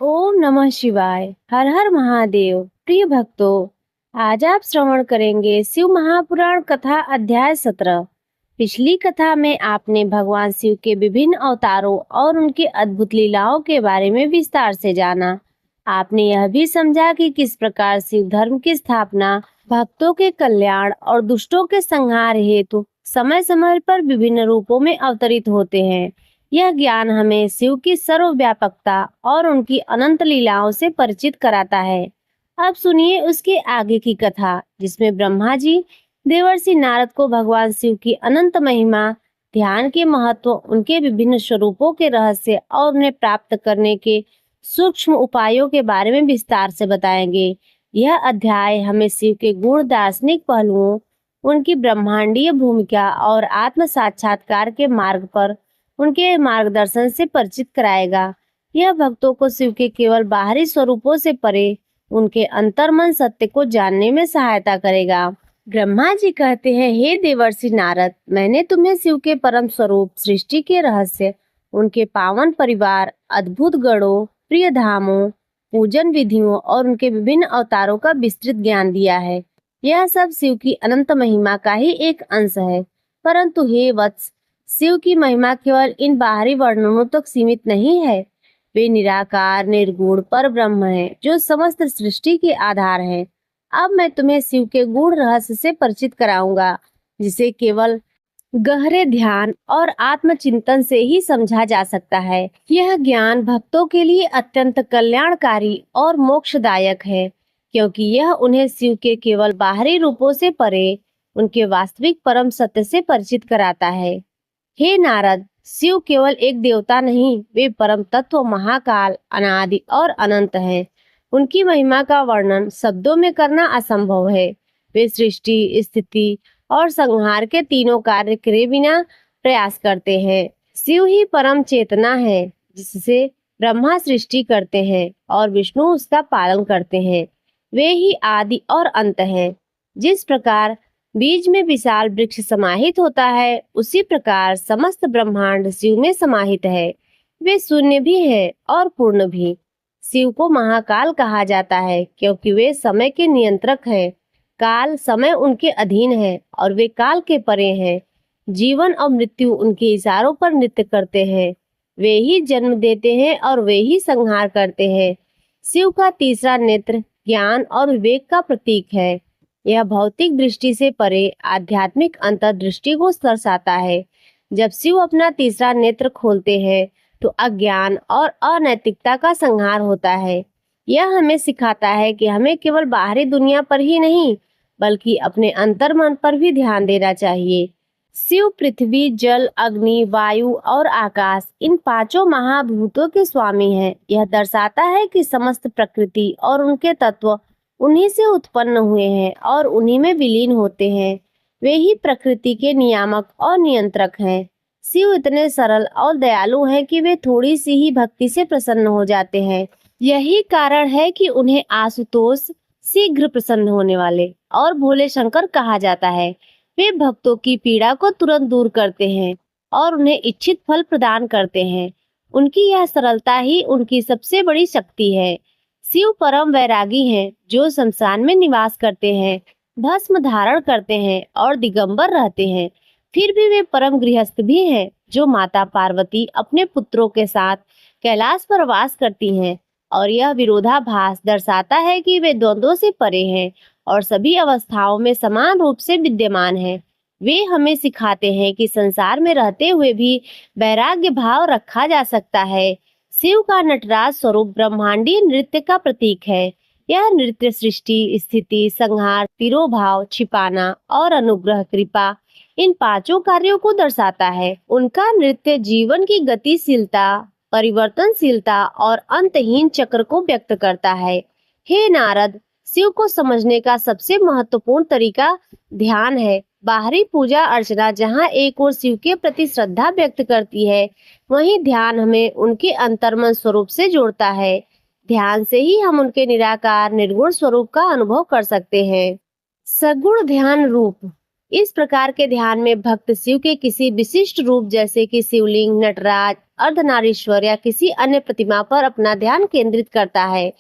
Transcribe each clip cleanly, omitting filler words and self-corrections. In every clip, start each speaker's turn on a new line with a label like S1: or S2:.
S1: ओम नमः शिवाय। हर हर महादेव। प्रिय भक्तों, आज आप श्रवण करेंगे शिव महापुराण कथा अध्याय 17। पिछली कथा में आपने भगवान शिव के विभिन्न अवतारों और उनकी अद्भुत लीलाओं के बारे में विस्तार से जाना। आपने यह भी समझा कि किस प्रकार शिव धर्म की स्थापना, भक्तों के कल्याण और दुष्टों के संहार हेतु समय समय पर विभिन्न रूपों में अवतरित होते हैं। यह ज्ञान हमें शिव की सर्वव्यापकता और उनकी अनंत लीलाओं से परिचित कराता है। अब सुनिए उसके आगे की कथा, जिसमें ब्रह्मा जी देवर्षि नारद को भगवान शिव की अनंत महिमा, ध्यान के महत्व, उनके विभिन्न स्वरूपों के रहस्य और उन्हें प्राप्त करने के सूक्ष्म उपायों के बारे में विस्तार से बताएंगे। यह अध्याय हमें शिव के गुण, दार्शनिक पहलुओं, उनकी ब्रह्मांडीय भूमिका और आत्म साक्षात्कार के मार्ग पर उनके मार्गदर्शन से परिचित कराएगा। यह भक्तों को शिव के केवल बाहरी स्वरूपों से परे उनके अंतर्मन सत्य को जानने में सहायता करेगा। ब्रह्मा जी कहते हैं, हे देवर्षि नारद, मैंने तुम्हें शिव के परम स्वरूप, सृष्टि के रहस्य, उनके पावन परिवार, अद्भुत गणों, प्रिय धामों, पूजन विधियों और उनके विभिन्न अवतारों का विस्तृत ज्ञान दिया है। यह सब शिव की अनंत महिमा का ही एक अंश है। परंतु हे वत्स, शिव की महिमा केवल इन बाहरी वर्णनों तक सीमित नहीं है। वे निराकार, निर्गुण पर ब्रह्म है, जो समस्त सृष्टि के आधार है। अब मैं तुम्हें शिव के गूढ़ रहस्य से परिचित कराऊंगा, जिसे केवल गहरे ध्यान और आत्मचिंतन से ही समझा जा सकता है। यह ज्ञान भक्तों के लिए अत्यंत कल्याणकारी और मोक्षदायक है, क्योंकि यह उन्हें शिव के केवल बाहरी रूपों से परे उनके वास्तविक परम सत्य से परिचित कराता है। हे नारद, शिव केवल एक देवता नहीं, वे परम तत्व, महाकाल, अनादि और अनंत हैं। उनकी महिमा का वर्णन शब्दों में करना असंभव है। वे सृष्टि, स्थिति और संहार के तीनों कार्य करे बिना प्रयास करते हैं। शिव ही परम चेतना है, जिससे ब्रह्मा सृष्टि करते हैं और विष्णु उसका पालन करते हैं। वे ही आदि और अंत हैं। जिस प्रकार बीज में विशाल वृक्ष समाहित होता है, उसी प्रकार समस्त ब्रह्मांड शिव में समाहित है। वे शून्य भी है और पूर्ण भी। शिव को महाकाल कहा जाता है, क्योंकि वे समय के नियंत्रक हैं। काल, समय उनके अधीन है और वे काल के परे हैं। जीवन और मृत्यु उनके इशारों पर नृत्य करते हैं। वे ही जन्म देते हैं और वे ही संहार करते हैं। शिव का तीसरा नेत्र ज्ञान और विवेक का प्रतीक है। यह भौतिक दृष्टि से परे आध्यात्मिक अंतर्दृष्टि को दर्शाता है। जब शिव अपना तीसरा नेत्र खोलते हैं, तो अज्ञान और अनैतिकता का संहार होता है। यह हमें सिखाता है कि हमें केवल बाहरी दुनिया पर ही नहीं, बल्कि अपने अंतर्मन पर भी ध्यान देना चाहिए। शिव पृथ्वी, जल, अग्नि, वायु और आकाश, इन पांचों महाभूतों के स्वामी हैं। यह दर्शाता है कि समस्त प्रकृति और उनके तत्व उन्हीं से उत्पन्न हुए हैं और उन्हीं में विलीन होते हैं। वे ही प्रकृति के नियामक और नियंत्रक हैं। शिव इतने सरल और दयालु हैं कि वे थोड़ी सी ही भक्ति से प्रसन्न हो जाते हैं। यही कारण है कि उन्हें आशुतोष, शीघ्र प्रसन्न होने वाले, और भोले शंकर कहा जाता है। वे भक्तों की पीड़ा को तुरंत दूर करते हैं और उन्हें इच्छित फल प्रदान करते हैं। उनकी यह सरलता ही उनकी सबसे बड़ी शक्ति है। शिव परम वैरागी हैं, जो शमशान में निवास करते हैं, भस्म धारण करते हैं और दिगंबर रहते हैं। फिर भी वे परम गृहस्थ भी हैं, जो माता पार्वती अपने पुत्रों के साथ कैलाश पर वास करती हैं। और यह विरोधाभास दर्शाता है कि वे द्वंद्वों से परे हैं और सभी अवस्थाओं में समान रूप से विद्यमान हैं। वे हमें सिखाते हैं कि संसार में रहते हुए भी वैराग्य भाव रखा जा सकता है। शिव का नटराज स्वरूप ब्रह्मांडीय नृत्य का प्रतीक है। यह नृत्य सृष्टि, स्थिति, संहार, तिरोभाव, छिपाना और अनुग्रह, कृपा, इन पांचों कार्यों को दर्शाता है। उनका नृत्य जीवन की गतिशीलता, परिवर्तनशीलता और अंतहीन चक्र को व्यक्त करता है। हे नारद, शिव को समझने का सबसे महत्वपूर्ण तरीका ध्यान है। बाहरी पूजा अर्चना जहाँ एक ओर शिव के प्रति श्रद्धा व्यक्त करती है, वहीं ध्यान हमें उनके अंतर्मन स्वरूप से जोड़ता है। ध्यान से ही हम उनके निराकार, निर्गुण स्वरूप का अनुभव कर सकते हैं। सगुण ध्यान रूप। इस प्रकार के ध्यान में भक्त शिव के किसी विशिष्ट रूप जैसे कि शिवलिंग, नटराज, अर्धनारीश्वर या किसी अन्य प्रतिमा पर अपना ध्यान केंद्रित करता है।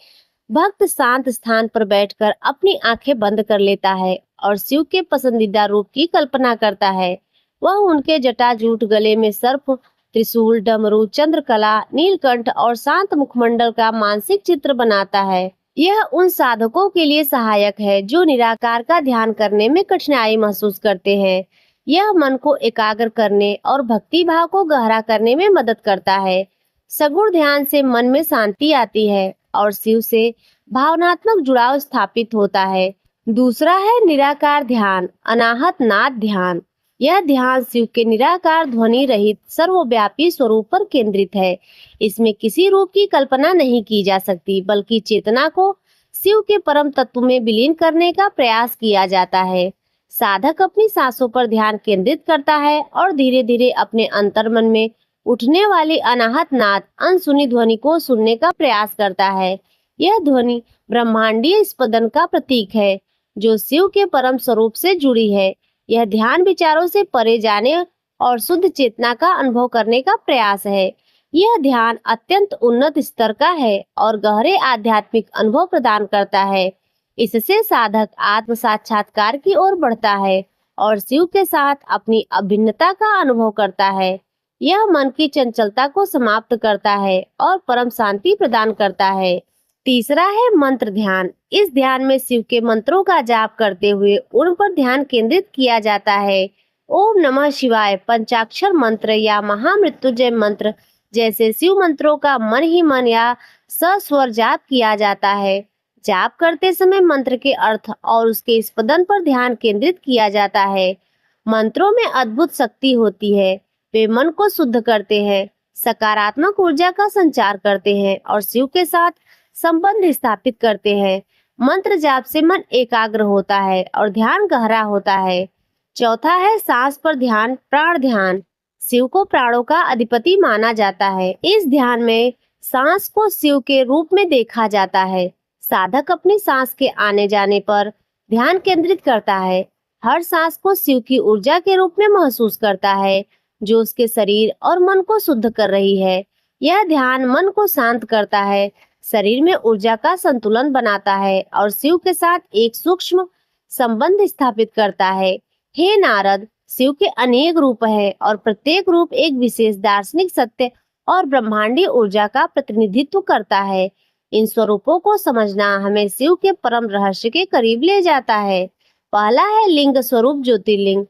S1: भक्त शांत स्थान पर बैठकर अपनी आंखें बंद कर लेता है और शिव के पसंदीदा रूप की कल्पना करता है। वह उनके जटाजूट, गले में सर्प, त्रिशूल, डमरू, चंद्रकला, नीलकंठ और शांत मुखमंडल का मानसिक चित्र बनाता है। यह उन साधकों के लिए सहायक है जो निराकार का ध्यान करने में कठिनाई महसूस करते हैं। यह मन को एकाग्र करने और भक्ति भाव को गहरा करने में मदद करता है। सगुण ध्यान से मन में शांति आती है और शिव से भावनात्मक जुड़ाव स्थापित होता है। दूसरा है निराकार ध्यान, अनाहत नाद ध्यान। यह ध्यान शिव के निराकार, ध्वनि रहित, सर्वव्यापी स्वरूप पर केंद्रित है। इसमें किसी रूप की कल्पना नहीं की जा सकती, बल्कि चेतना को शिव के परम तत्व में विलीन करने का प्रयास किया जाता है। साधक अपनी सांसों पर ध्यान केंद्रित करता है और धीरे धीरे अपने अंतर्मन में उठने वाली अनाहत नाद, अनसुनी ध्वनि को सुनने का प्रयास करता है। यह ध्वनि ब्रह्मांडीय स्पंदन का प्रतीक है जो शिव के परम स्वरूप से जुड़ी है। यह ध्यान विचारों से परे जाने और शुद्ध चेतना का अनुभव करने का प्रयास है। यह ध्यान अत्यंत उन्नत स्तर का है और गहरे आध्यात्मिक अनुभव प्रदान करता है। इससे साधक आत्म साक्षात्कार की ओर बढ़ता है और शिव के साथ अपनी अभिन्नता का अनुभव करता है। यह मन की चंचलता को समाप्त करता है और परम शांति प्रदान करता है। तीसरा है मंत्र ध्यान। इस ध्यान में शिव के मंत्रों का जाप करते हुए उन पर ध्यान केंद्रित किया जाता है। ओम नमः शिवाय, पंचाक्षर मंत्र या महामृत्युंजय मंत्र जैसे शिव मंत्रों का मन ही मन या सस्वर जाप किया जाता है। जाप करते समय मंत्र के अर्थ और उसके स्पंदन पर ध्यान केंद्रित किया जाता है। मंत्रों में अद्भुत शक्ति होती है। वे मन को शुद्ध करते हैं, सकारात्मक ऊर्जा का संचार करते हैं और शिव के साथ संबंध स्थापित करते हैं। मंत्र जाप से मन एकाग्र होता है और ध्यान गहरा होता है। चौथा है सांस पर ध्यान, प्राण ध्यान। शिव को प्राणों का अधिपति माना जाता है। इस ध्यान में सांस को शिव के रूप में देखा जाता है। साधक अपनी सांस के आने जाने पर ध्यान केंद्रित करता है। हर सांस को शिव की ऊर्जा के रूप में महसूस करता है जो उसके शरीर और मन को शुद्ध कर रही है। यह ध्यान मन को शांत करता है, शरीर में ऊर्जा का संतुलन बनाता है और शिव के साथ एक सूक्ष्म संबंध स्थापित करता है। हे नारद, शिव के अनेक रूप हैं और प्रत्येक रूप एक विशेष दार्शनिक सत्य और ब्रह्मांडीय ऊर्जा का प्रतिनिधित्व करता है। इन स्वरूपों को समझना हमें शिव के परम रहस्य के करीब ले जाता है। पहला है लिंग स्वरूप ज्योतिर्लिंग।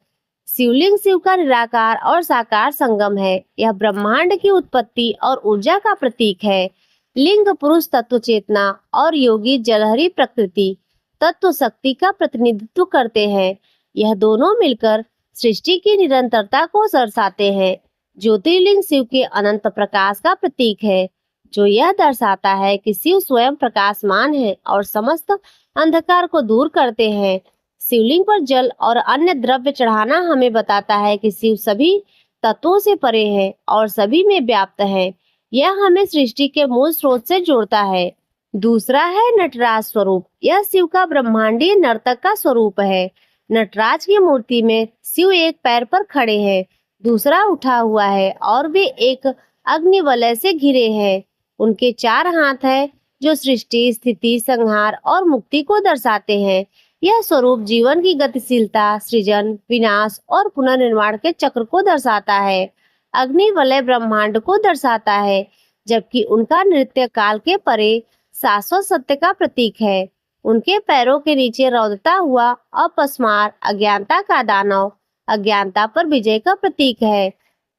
S1: शिवलिंग शिव का निराकार और साकार संगम है। यह ब्रह्मांड की उत्पत्ति और ऊर्जा का प्रतीक है। लिंग पुरुष तत्व चेतना और योगी जलहरी प्रकृति तत्व शक्ति का प्रतिनिधित्व करते हैं। यह दोनों मिलकर सृष्टि की निरंतरता को दर्शाते हैं। ज्योतिर्लिंग शिव के अनंत प्रकाश का प्रतीक है जो यह दर्शाता है कि शिव स्वयं प्रकाशमान है और समस्त अंधकार को दूर करते हैं। शिवलिंग पर जल और अन्य द्रव्य चढ़ाना हमें बताता है कि शिव सभी तत्वों से परे है और सभी में व्याप्त है। यह हमें सृष्टि के मूल स्रोत से जोड़ता है। दूसरा है नटराज स्वरूप। यह शिव का ब्रह्मांडीय नर्तक का स्वरूप है। नटराज की मूर्ति में शिव एक पैर पर खड़े हैं, दूसरा उठा हुआ है और वे एक अग्निवलय से घिरे हैं। उनके 4 हाथ हैं जो सृष्टि, स्थिति, संहार और मुक्ति को दर्शाते हैं। यह स्वरूप जीवन की गतिशीलता, सृजन, विनाश और पुनर्निर्माण के चक्र को दर्शाता है। अग्निवलय ब्रह्मांड को दर्शाता है, जबकि उनका नृत्य काल के परे शाश्वत सत्य का प्रतीक है। उनके पैरों के नीचे रौंदता हुआ अपस्मार अज्ञानता का दानव अज्ञानता पर विजय का प्रतीक है।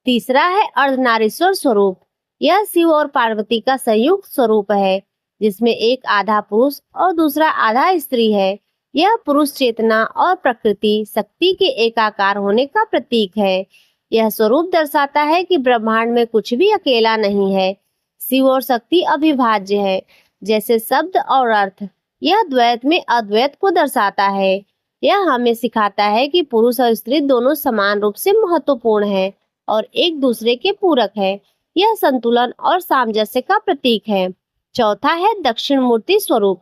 S1: तीसरा है अर्धनारीश्वर स्वरूप। यह शिव और पार्वती का संयुक्त स्वरूप है जिसमें एक आधा पुरुष और दूसरा आधा स्त्री है। यह पुरुष चेतना और प्रकृति शक्ति के एकाकार होने का प्रतीक है। यह स्वरूप दर्शाता है कि ब्रह्मांड में कुछ भी अकेला नहीं है। शिव और शक्ति अविभाज्य है, जैसे शब्द और अर्थ। यह द्वैत में अद्वैत को दर्शाता है। यह हमें सिखाता है कि पुरुष और स्त्री दोनों समान रूप से महत्वपूर्ण हैं और एक दूसरे के पूरक है। यह संतुलन और सामंजस्य का प्रतीक है। चौथा है दक्षिण मूर्ति स्वरूप।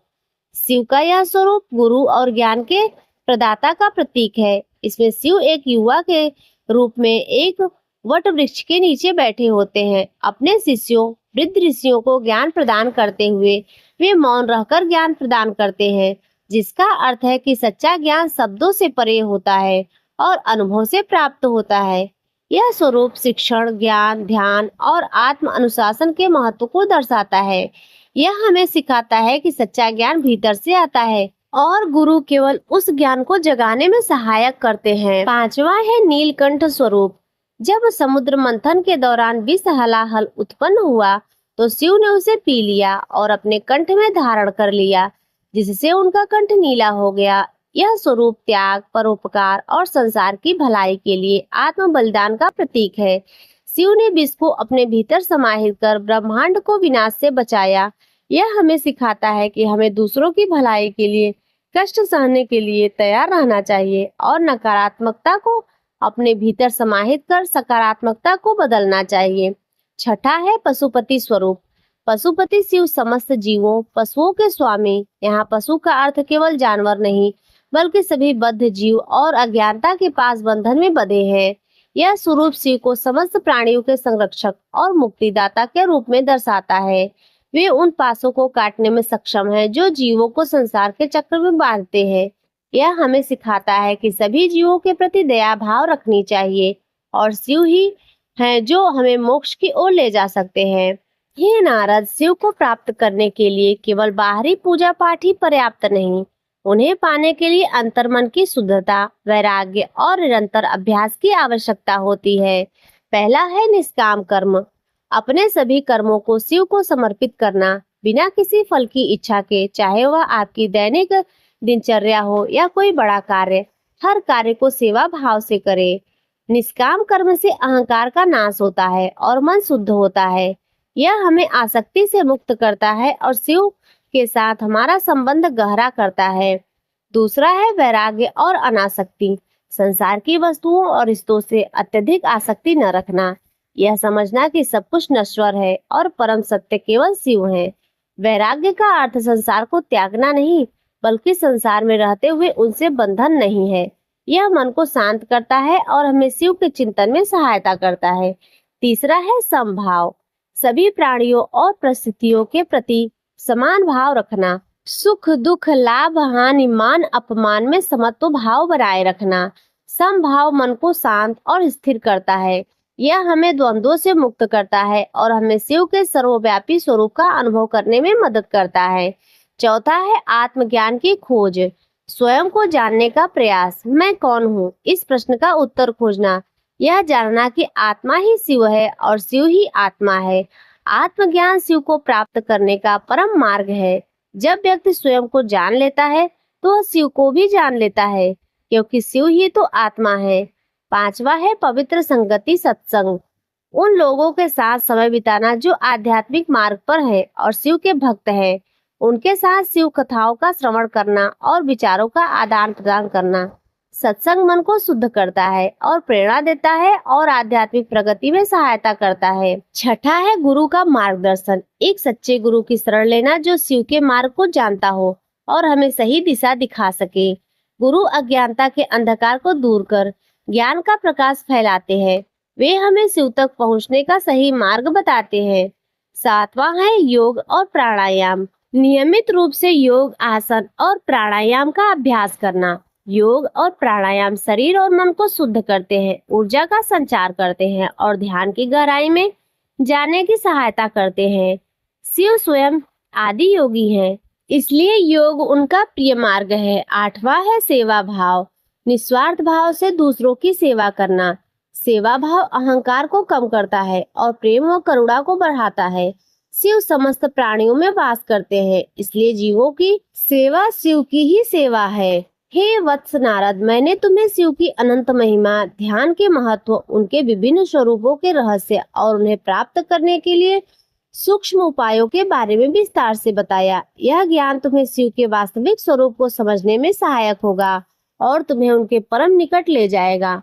S1: शिव का यह स्वरूप गुरु और ज्ञान के प्रदाता का प्रतीक है। इसमें शिव एक युवा के रूप में एक वट वृक्ष के नीचे बैठे होते हैं। अपने शिष्यों वृद्ध ऋषियों को ज्ञान प्रदान करते हुए वे मौन रहकर ज्ञान प्रदान करते हैं, जिसका अर्थ है कि सच्चा ज्ञान शब्दों से परे होता है और अनुभव से प्राप्त होता है। यह स्वरूप शिक्षण, ज्ञान, ध्यान और आत्म अनुशासन के महत्व को दर्शाता है। यह हमें सिखाता है कि सच्चा ज्ञान भीतर से आता है और गुरु केवल उस ज्ञान को जगाने में सहायक करते हैं। पांचवा है नीलकंठ स्वरूप। जब समुद्र मंथन के दौरान विष हलाहल उत्पन्न हुआ तो शिव ने उसे पी लिया और अपने कंठ में धारण कर लिया, जिससे उनका कंठ नीला हो गया। यह स्वरूप त्याग, परोपकार और संसार की भलाई के लिए आत्म बलिदान का प्रतीक है। शिव ने विष को अपने भीतर समाहित कर ब्रह्मांड को विनाश से बचाया। यह हमें सिखाता है कि हमें दूसरों की भलाई के लिए कष्ट सहने के लिए तैयार रहना चाहिए और नकारात्मकता को अपने भीतर समाहित कर सकारात्मकता को बदलना चाहिए। छठा है पशुपति स्वरूप। पशुपति शिव समस्त जीवों, पशुओं के स्वामी। यहाँ पशु का अर्थ केवल जानवर नहीं, बल्कि सभी बद्ध जीव और अज्ञानता के पास बंधन में बंधे हैं। यह स्वरूप शिव को समस्त प्राणियों के संरक्षक और मुक्तिदाता के रूप में दर्शाता है। वे उन पासों को काटने में सक्षम हैं जो जीवों को संसार के चक्र में बांधते हैं। यह हमें सिखाता है कि सभी जीवों के प्रति दया भाव रखनी चाहिए और शिव ही हैं जो हमें मोक्ष की ओर ले जा सकते हैं। हे नारद, शिव को प्राप्त करने के लिए केवल बाहरी पूजा पाठ ही पर्याप्त नहीं, उन्हें पाने के लिए अंतर्मन की शुद्धता, वैराग्य और निरंतर अभ्यास की आवश्यकता होती है। पहला है निष्काम कर्म। अपने सभी कर्मों को शिव को समर्पित करना, बिना किसी फल की इच्छा के, चाहे वह आपकी दैनिक दिनचर्या हो या कोई बड़ा कार्य। हर कार्य को सेवा भाव से करें। निष्काम कर्म से अहंकार का नाश होता है और मन शुद्ध होता है। यह हमें आसक्ति से मुक्त करता है और शिव के साथ हमारा संबंध गहरा करता है। दूसरा है वैराग्य और अनासक्ति। संसार की वस्तुओं और रिश्तों से अत्यधिक आसक्ति न रखना। यह समझना कि सब कुछ नश्वर है और परम सत्य केवल शिव है। वैराग्य का अर्थ संसार को त्यागना नहीं, बल्कि संसार में रहते हुए उनसे बंधन नहीं है। यह मन को शांत करता है और हमें शिव के चिंतन में सहायता करता है। तीसरा है समभाव। सभी प्राणियों और परिस्थितियों के प्रति समान भाव रखना। सुख दुख, लाभ हानि, मान अपमान में समत्व भाव बनाए रखना। समभाव मन को शांत और स्थिर करता है। यह हमें द्वंद्वों से मुक्त करता है और हमें शिव के सर्वव्यापी स्वरूप का अनुभव करने में मदद करता है। चौथा है आत्मज्ञान की खोज। स्वयं को जानने का प्रयास। मैं कौन हूँ, इस प्रश्न का उत्तर खोजना। यह जानना कि आत्मा ही शिव है और शिव ही आत्मा है। आत्मज्ञान शिव को प्राप्त करने का परम मार्ग है। जब व्यक्ति स्वयं को जान लेता है तो वह शिव को भी जान लेता है, क्योंकि शिव ही तो आत्मा है। पांचवा है पवित्र संगति, सत्संग। उन लोगों के साथ समय बिताना जो आध्यात्मिक मार्ग पर है और शिव के भक्त हैं। उनके साथ शिव कथाओं का श्रवण करना और विचारों का आदान प्रदान करना। सत्संग मन को शुद्ध करता है और प्रेरणा देता है और आध्यात्मिक प्रगति में सहायता करता है। छठा है गुरु का मार्गदर्शन। एक सच्चे गुरु की शरण लेना जो शिव के मार्ग को जानता हो और हमें सही दिशा दिखा सके। गुरु अज्ञानता के अंधकार को दूर कर ज्ञान का प्रकाश फैलाते हैं। वे हमें शिव तक पहुंचने का सही मार्ग बताते हैं। सातवां है योग और प्राणायाम। नियमित रूप से योग, आसन और प्राणायाम का अभ्यास करना। योग और प्राणायाम शरीर और मन को शुद्ध करते हैं, ऊर्जा का संचार करते हैं और ध्यान की गहराई में जाने की सहायता करते हैं। शिव स्वयं आदि योगी हैं, इसलिए योग उनका प्रिय मार्ग है। आठवां है सेवा भाव। निस्वार्थ भाव से दूसरों की सेवा करना। सेवा भाव अहंकार को कम करता है और प्रेम व करुणा को बढ़ाता है। शिव समस्त प्राणियों में वास करते हैं, इसलिए जीवों की सेवा शिव की ही सेवा है। हे वत्स नारद, मैंने तुम्हें शिव की अनंत महिमा, ध्यान के महत्व, उनके विभिन्न स्वरूपों के रहस्य और उन्हें प्राप्त करने के लिए सूक्ष्म उपायों के बारे में विस्तार से बताया। यह ज्ञान तुम्हें शिव के वास्तविक स्वरूप को समझने में सहायक होगा और तुम्हें उनके परम निकट ले जाएगा।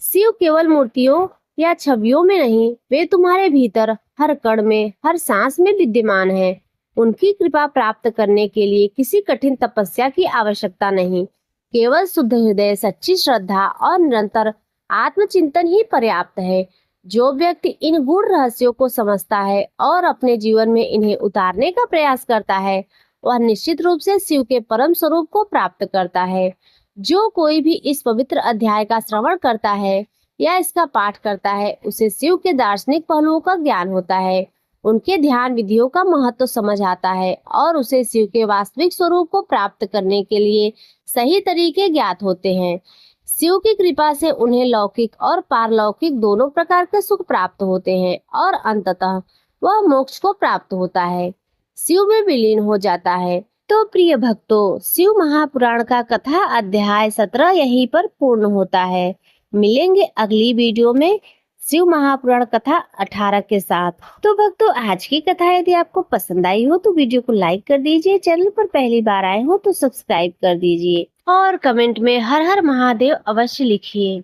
S1: शिव केवल मूर्तियों या छवियों में नहीं, वे तुम्हारे भीतर हर कण में, हर सांस में विद्यमान है। उनकी कृपा प्राप्त करने के लिए किसी कठिन तपस्या की आवश्यकता नहीं, केवल शुद्ध हृदय, सच्ची श्रद्धा और निरंतर आत्मचिंतन ही पर्याप्त है। जो व्यक्ति इन गूढ़ रहस्यों को समझता है और अपने जीवन में इन्हें उतारने का प्रयास करता है, वह निश्चित रूप से शिव के परम स्वरूप को प्राप्त करता है। जो कोई भी इस पवित्र अध्याय का श्रवण करता है या इसका पाठ करता है, उसे शिव के दार्शनिक पहलुओं का ज्ञान होता है, उनके ध्यान विधियों का महत्व समझ आता है और उसे शिव के वास्तविक स्वरूप को प्राप्त करने के लिए सही तरीके ज्ञात होते हैं। शिव की कृपा से उन्हें लौकिक और पारलौकिक दोनों प्रकार के सुख प्राप्त होते हैं और अंततः वह मोक्ष को प्राप्त होता है, शिव में विलीन हो जाता है। तो प्रिय भक्तों, शिव महापुराण का कथा अध्याय 17 यहीं पर पूर्ण होता है। मिलेंगे अगली वीडियो में शिव महापुराण कथा 18 के साथ। तो भक्तों, आज की कथा यदि आपको पसंद आई हो तो वीडियो को लाइक कर दीजिए, चैनल पर पहली बार आए हो तो सब्सक्राइब कर दीजिए और कमेंट में हर हर महादेव अवश्य लिखिए।